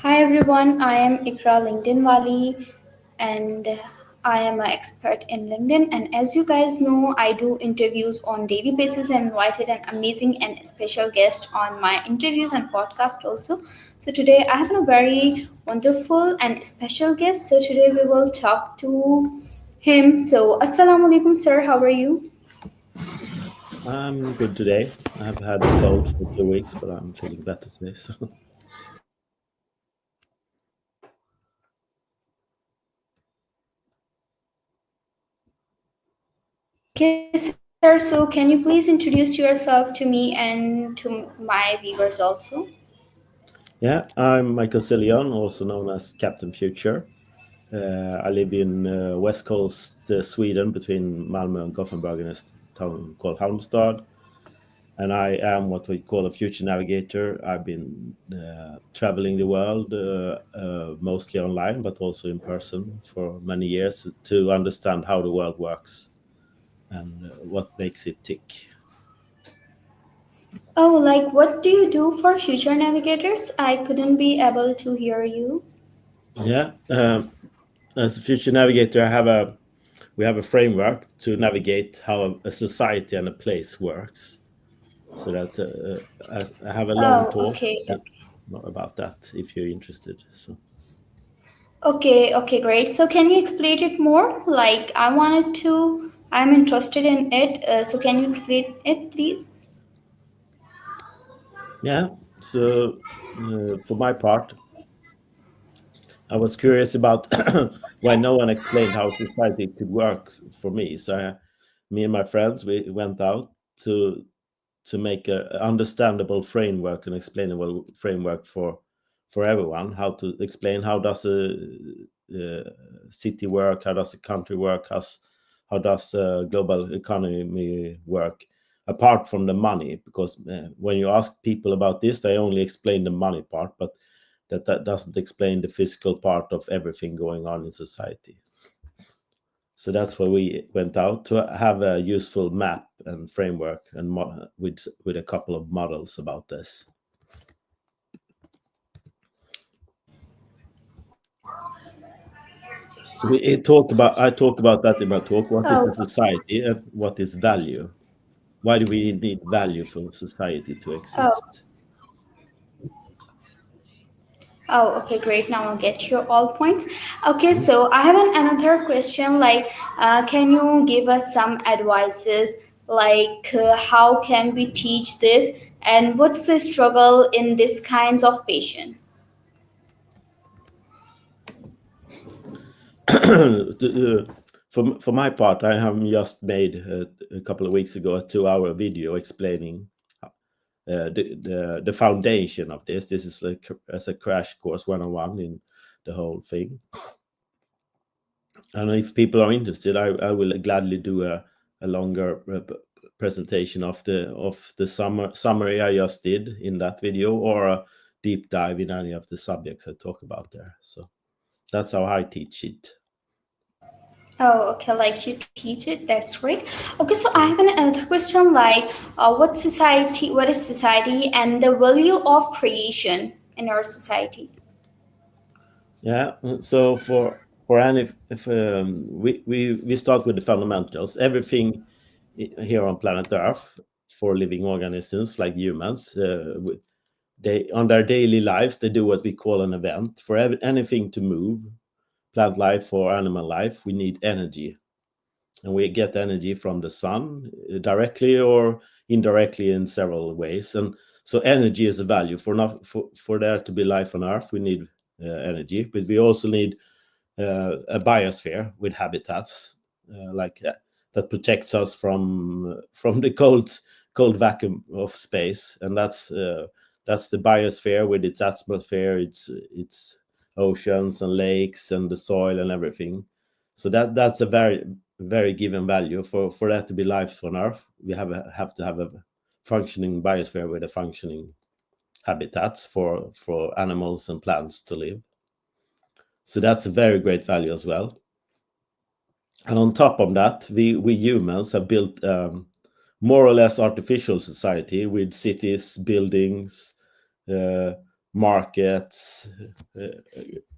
Hi everyone, I am Ikra LinkedIn Wali and I am an expert in LinkedIn. And as you guys know, I do interviews on daily basis and invited an amazing and special guest on my interviews and podcast also. So today I have a very wonderful and special guest. So today we will talk to him. So Assalamu alaikum sir, how are you? I'm good today. I've had a cold for 2 weeks, but I'm feeling better today. So Okay, sir. So can you please introduce yourself to me and to my viewers also? yeah, I'm Michael Cillian, also known as Captain Future. I live in West Coast Sweden, between Malmö and Gothenburg, in a town called Halmstad. And I am what we call a future navigator. I've been traveling the world, mostly online, but also in person for many years to understand how the world works and what makes it tick. Oh, like what do you do for future navigators? I couldn't be able to hear you. Yeah, as a future navigator, we have a framework to navigate how a society and a place works. So I have a long Oh, talk okay, okay. about that if you're interested. So Okay, great. So can you explain it more? Like I'm interested in it. So can you explain it, please? yeah, so for my part, I was curious about why no one explained how society could work for me. Me and my friends, we went out to make a understandable framework and explainable framework for everyone. How to explain how does a city work, how does a country work, how does a global economy work, apart from the money. Because when you ask people about this, they only explain the money part, but that doesn't explain the physical part of everything going on in society. So that's why we went out to have a useful map and framework and with a couple of models about this. So we talk about I talk about that in my talk. What is Oh, the society and what is value? Why do we need value for society to oh, exist? oh, okay, great. Now I'll get your all points. Okay, Mhm. so I have another question. Like, can you give us some advices? Like, how can we teach this, and what's the struggle in this kinds of patient? For my part, I have just made a couple of weeks ago a 2-hour video explaining the foundation of this. This is like as a crash course 101 in the whole thing. And if people are interested, I will gladly do a longer presentation of the summary I just did in that video, or a deep dive in any of the subjects I talk about there. So that's how I teach it. Oh, okay, like you teach it. That's great. Okay, so I have Mhm. another question. Like, what is society, and the value of creation in our society? Yeah. So for any if we start with the fundamentals. Everything here on planet Earth, for living organisms like humans, they on their daily lives they do what we call an event. For anything to move, plant life or animal life, we need energy, and we get energy from the sun, directly or indirectly in several ways. And so energy is a value. For there to be life on Earth, we need energy, but we also need a biosphere with habitats, that protects us from the cold vacuum of space. And that's the biosphere with its atmosphere, its oceans and lakes and the soil and everything. So that's a very given value. For that to be life on Earth, we have to have a functioning biosphere with a functioning habitats for animals and plants to live. So that's a very great value as well. And on top of that, we humans have built more or less artificial society with cities, buildings, uh, markets,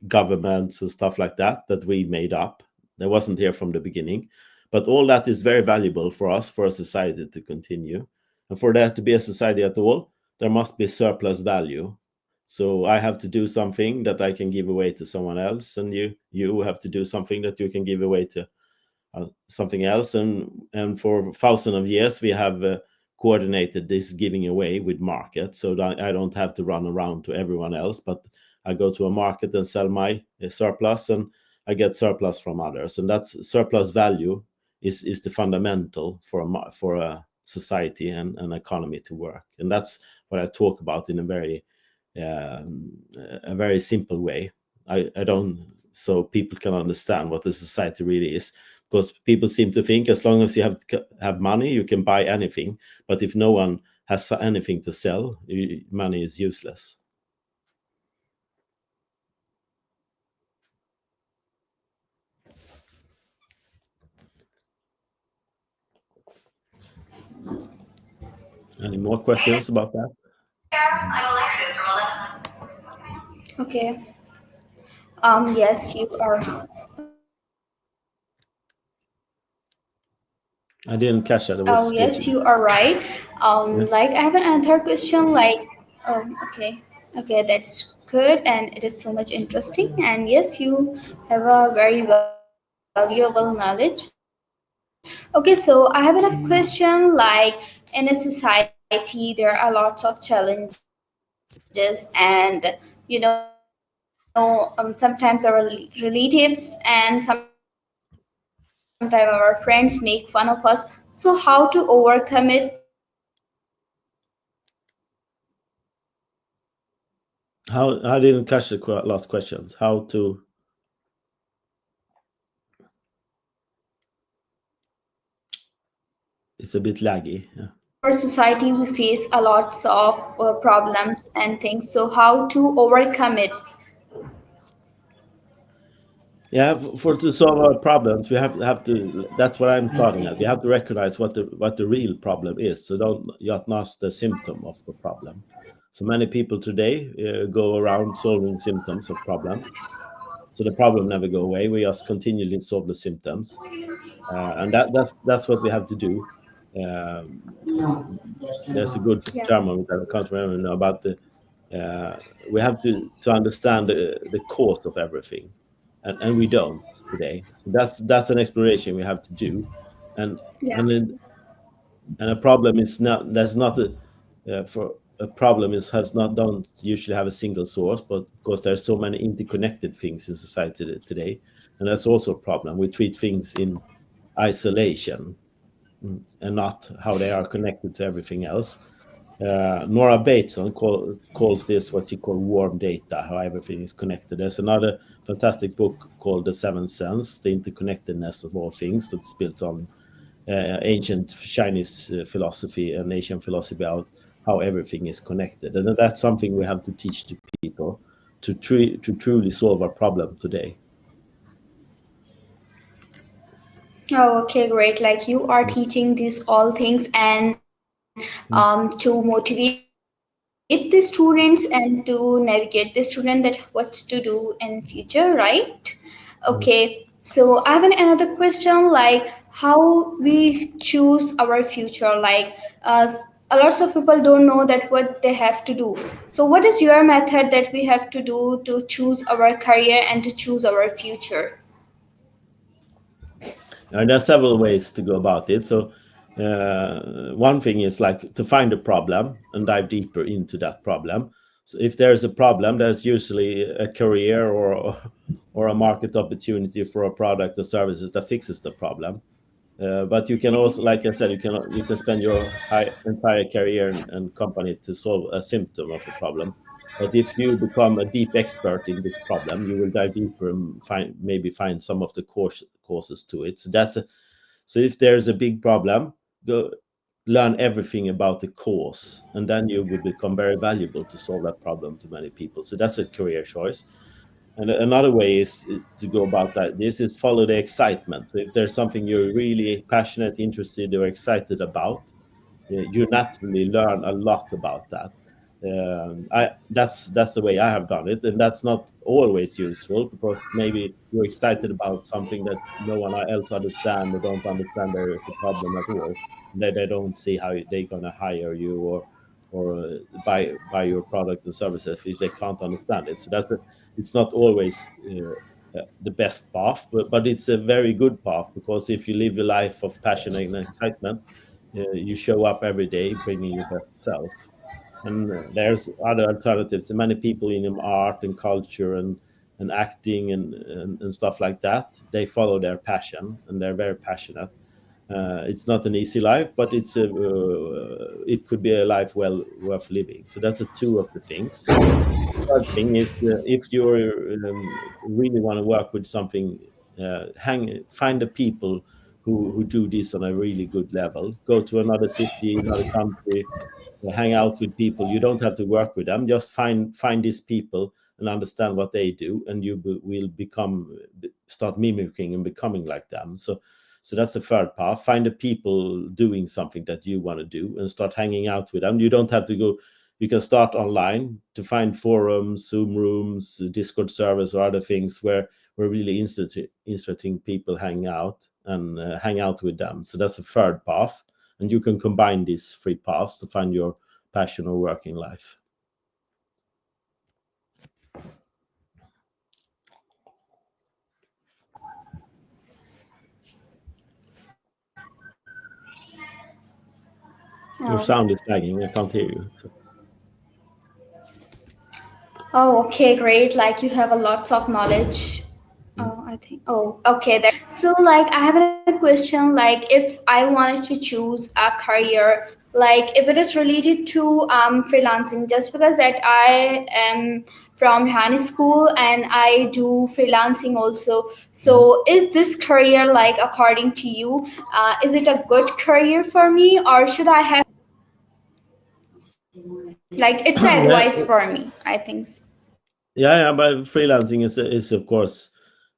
governments, and stuff like that we made up. That wasn't here from the beginning. But all that is very valuable for us, for a society to continue. And for there to be a society at all, there must be surplus value. So I have to do something that I can give away to someone else, and you have to do something that you can give away to something else. And for thousands of years we have coordinated this giving away with markets, so that I don't have to run around to everyone else, but I go to a market and sell my surplus, and I get surplus from others. And that's surplus value is the fundamental for a society and an economy to work. And that's what I talk about in a very simple way. I don't, so people can understand what the society really is, because people seem to think as long as you have money, you can buy anything. But if no one has anything to sell, money is useless. Any more questions about that? I'm Alexis from 11. Okay. Yes, you are. I didn't catch that. It Oh, was yes, just you are right. yeah. Like I have another question. Like, okay, okay, that's good, and it is so much interesting. And yes, you have a very valuable knowledge. Okay, so I have a question. Like, in a society, there are lots of challenges, and sometimes our relatives and sometimes our friends make fun of us. So, how to overcome it? How I didn't catch the last questions. How to? It's a bit laggy. Yeah. In our society, we face a lots of problems and things. So, how to overcome it? Yeah, for to solve our problems, we have to. That's what I'm starting at. We have to recognize what the real problem is. So don't not the symptom of the problem. So many people today go around solving symptoms of problems. So the problem never go away. We just continually solve the symptoms, and that's what we have to do. Um, there's a good Yeah. German that I can't remember now about the. We have to understand the cause of everything, and we don't today. So that's an exploration we have to do, and Yeah. and then, and a problem is not there's not a for a problem is has not don't usually have a single source, but because there's so many interconnected things in society today, and that's also a problem. We treat things in isolation, and not how they are connected to everything else. Nora Bateson calls this what she calls warm data, how everything is connected. There's another fantastic book called The Seventh Sense, the interconnectedness of all things, that's built on ancient Chinese philosophy and Asian philosophy about how everything is connected. And that's something we have to teach to people to truly solve our problem today. Oh, okay, great. Like you are teaching these all things and to motivate the students and to navigate the student that what to do in future, right? Okay. So I have another question like how we choose our future. Like a lots of people don't know that what they have to do. So what is your method that we have to do to choose our career and to choose our future? And there are several ways to go about it. So one thing is like to find a problem and dive deeper into that problem. So if there's a problem, there's usually a career or a market opportunity for a product or services that fixes the problem. But you can also, like I said, you can spend your entire career and company to solve a symptom of a problem. But if you become a deep expert in this problem, you will dive deeper and maybe find some of the causes to it. So if there's a big problem, go learn everything about the cause, and then you will become very valuable to solve that problem to many people. So that's a career choice. And another way is to go about that. This is follow the excitement. So if there's something you're really passionate, interested, or excited about, you naturally learn a lot about that. That's the way I have done it, and that's not always useful because maybe you're excited about something that no one else understand or don't understand there is a problem at all. They don't see how they're gonna hire you or buy your product and services if they can't understand it. So it's not always the best path, but it's a very good path because if you live a life of passion and excitement, you show up every day bringing your best self. And there's other alternatives. Many people in art and culture and acting and stuff like that, they follow their passion and they're very passionate. It's not an easy life, but it could be a life well worth living. So that's the two of the things. Third thing is if you really want to work with something, find the people who do this on a really good level. Go to another city, another country, hang out with people. You don't have to work with them. Just find these people and understand what they do, and you will start mimicking and becoming like them. So that's the third path. Find the people doing something that you want to do and start hanging out with them. You don't have to go. You can start online to find forums, Zoom rooms, Discord servers, or other things where really interesting people hang out and hang out with them. So that's the third path, and you can combine these three paths to find your passion or working life. Your Oh. sound is lagging. I can't hear you. Oh, okay, great. Like you have a lots of knowledge. Oh, I think. Oh, okay. There. So, like, I have a question. Like, if I wanted to choose a career, like, if it is related to freelancing, just because that I am from high school and I do freelancing also. So, is this career like, according to you, is it a good career for me, or should I have like it's an Yeah, advice for me? I think so. yeah, but freelancing is of course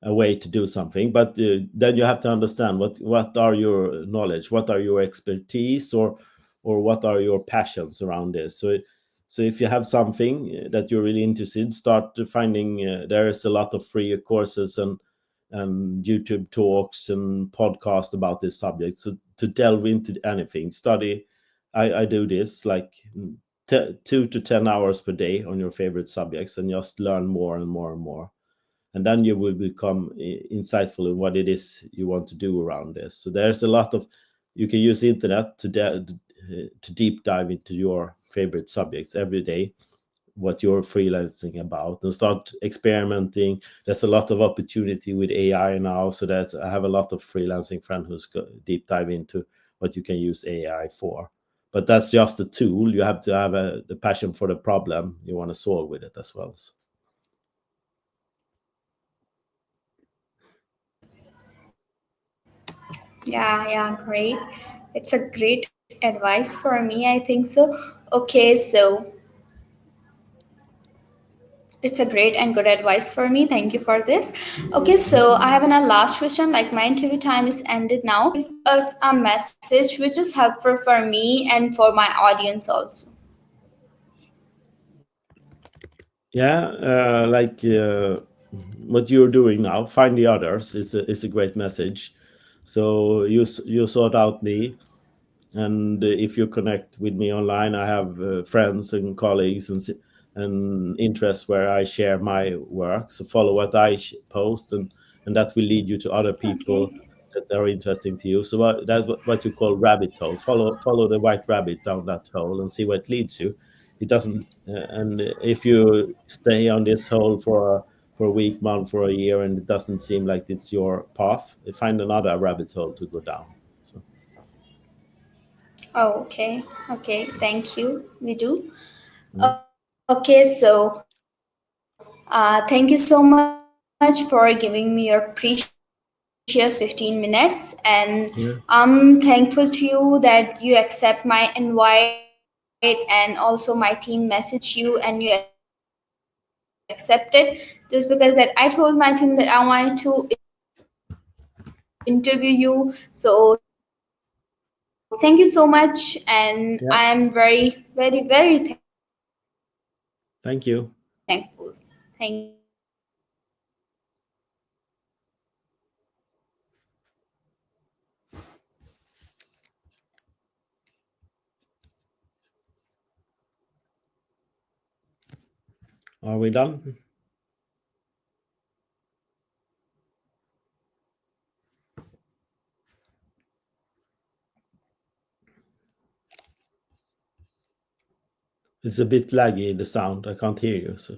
a way to do something, but then you have to understand what are your knowledge, what are your expertise, or what are your passions around this. So if you have something that you're really interested in, start finding. There is a lot of free courses and YouTube talks and podcasts about this subject. So to delve into anything, study. I do this like 2 to 10 hours per day on your favorite subjects and just learn more and more and more, and then you will become insightful in what it is you want to do around this. So there's a lot of, you can use internet to deep dive into your favorite subjects every day, what you're freelancing about, and start experimenting. There's a lot of opportunity with AI now, so that I have a lot of freelancing friends who's deep dive into what you can use AI for. But that's just a tool. You have to have the passion for the problem you want to solve with it as well. Yeah, great. It's a great advice for me, I think so. Okay, so it's a great and good advice for me. Thank you for this. Okay, so I have a last question. Like my interview time is ended now. Give us a message which is helpful for me and for my audience also. Yeah, what you're doing now, find the others. It's a great message. So you sort out me, and if you connect with me online, I have friends and colleagues and interests where I share my work. So follow what I post, and that will lead you to other people Okay. that are interesting to you. So that's what you call rabbit hole. Follow the white rabbit down that hole and see where it leads you. It doesn't, and if you stay on this hole for a week, month, for a year, and it doesn't seem like it's your path, find another rabbit hole to go down. So. Oh, okay. Okay, thank you. We do. Mm. Okay, so thank you so much for giving me your precious 15 minutes. And I'm thankful to Yeah. you that you accept my invite, and also my team messaged you and you accepted, just because that I told my team that I wanted to interview you. So thank you so much, and I am very, very, very thankful for your time. Thank you. Thankful. Thank you. Are we done? It's a bit laggy, the sound. I can't hear you. So